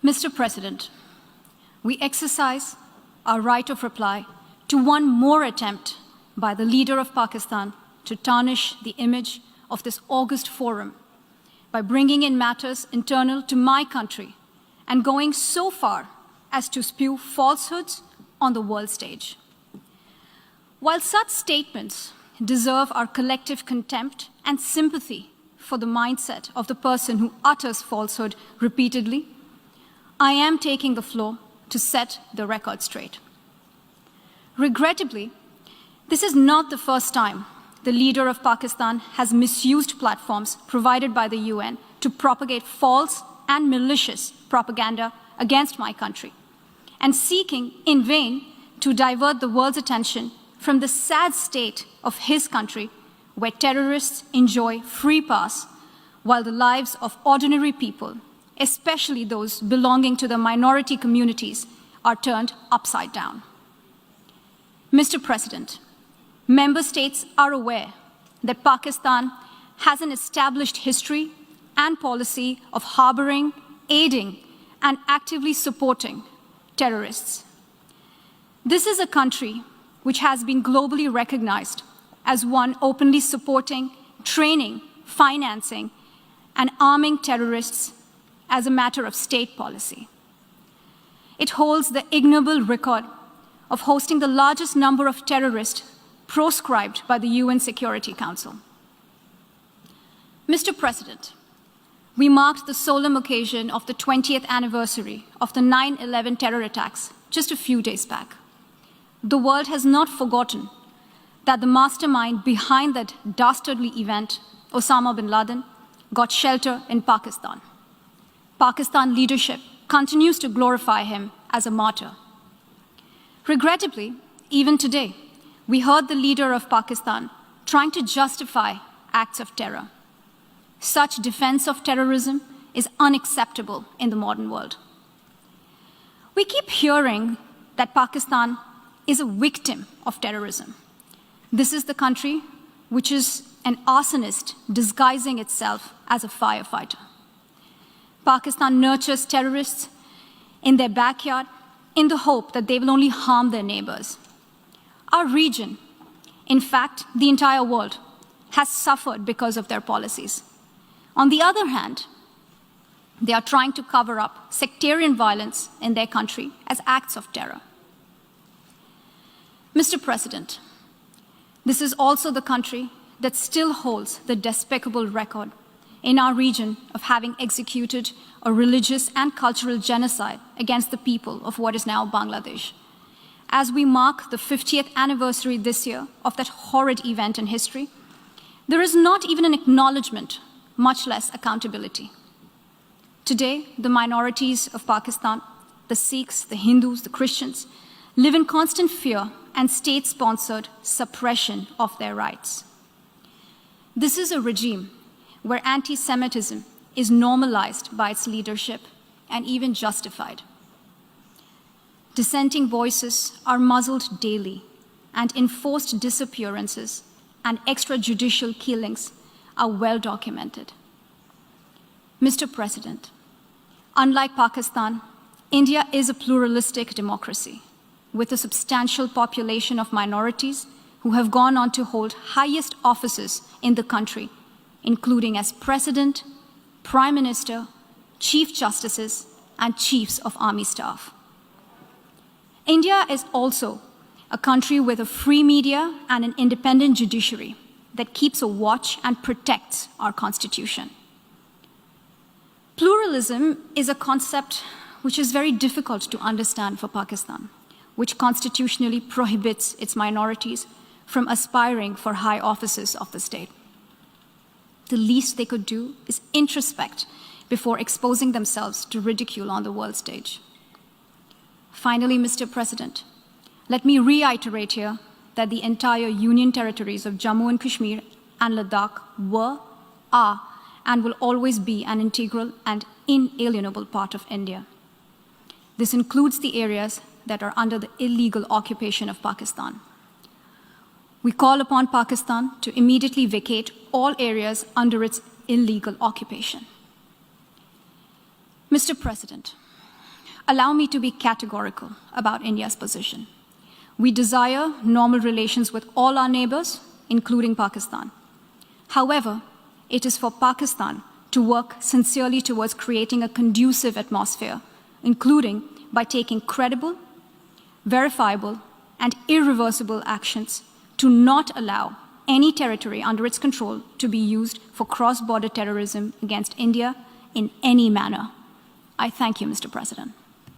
Mr. President, we exercise our right of reply to one more attempt by the leader of Pakistan to tarnish the image of this august forum by bringing in matters internal to my country and going so far as to spew falsehoods on the world stage. While such statements deserve our collective contempt and sympathy for the mindset of the person who utters falsehood repeatedly, I am taking the floor to set the record straight. Regrettably, this is not the first time the leader of Pakistan has misused platforms provided by the UN to propagate false and malicious propaganda against my country, and seeking in vain to divert the world's attention from the sad state of his country, where terrorists enjoy free pass while the lives of ordinary people, especially those belonging to the minority communities, are turned upside down. Mr. President, member states are aware that Pakistan has an established history and policy of harboring, aiding, and actively supporting terrorists. This is a country which has been globally recognized as one openly supporting, training, financing, and arming terrorists as a matter of state policy. It holds the ignoble record of hosting the largest number of terrorists proscribed by the UN Security Council. Mr. President, we marked the solemn occasion of the 20th anniversary of the 9/11 terror attacks just a few days back. The world has not forgotten that the mastermind behind that dastardly event, Osama bin Laden, got shelter in Pakistan. Pakistan leadership continues to glorify him as a martyr. Regrettably, even today, we heard the leader of Pakistan trying to justify acts of terror. Such defense of terrorism is unacceptable in the modern world. We keep hearing that Pakistan is a victim of terrorism. This is the country which is an arsonist disguising itself as a firefighter. Pakistan nurtures terrorists in their backyard in the hope that they will only harm their neighbors. Our region, in fact, the entire world, has suffered because of their policies. On the other hand, they are trying to cover up sectarian violence in their country as acts of terror. Mr. President, this is also the country that still holds the despicable record in our region of having executed a religious and cultural genocide against the people of what is now Bangladesh. As we mark the 50th anniversary this year of that horrid event in history, there is not even an acknowledgement, much less accountability. Today, the minorities of Pakistan, the Sikhs, the Hindus, the Christians, live in constant fear and state-sponsored suppression of their rights. This is a regime where anti-Semitism is normalized by its leadership and even justified. Dissenting voices are muzzled daily, and enforced disappearances and extrajudicial killings are well documented. Mr. President, unlike Pakistan, India is a pluralistic democracy with a substantial population of minorities who have gone on to hold highest offices in the country, including as President, Prime Minister, Chief Justices, and Chiefs of Army Staff. India is also a country with a free media and an independent judiciary that keeps a watch and protects our Constitution. Pluralism is a concept which is very difficult to understand for Pakistan, which constitutionally prohibits its minorities from aspiring for high offices of the state. The least they could do is introspect before exposing themselves to ridicule on the world stage. Finally, Mr. President, let me reiterate here that the entire Union territories of Jammu and Kashmir and Ladakh were, are, and will always be an integral and inalienable part of India. This includes the areas that are under the illegal occupation of Pakistan. We call upon Pakistan to immediately vacate all areas under its illegal occupation. Mr. President, allow me to be categorical about India's position. We desire normal relations with all our neighbors, including Pakistan. However, it is for Pakistan to work sincerely towards creating a conducive atmosphere, including by taking credible, verifiable, and irreversible actions to not allow any territory under its control to be used for cross-border terrorism against India in any manner. I thank you, Mr. President.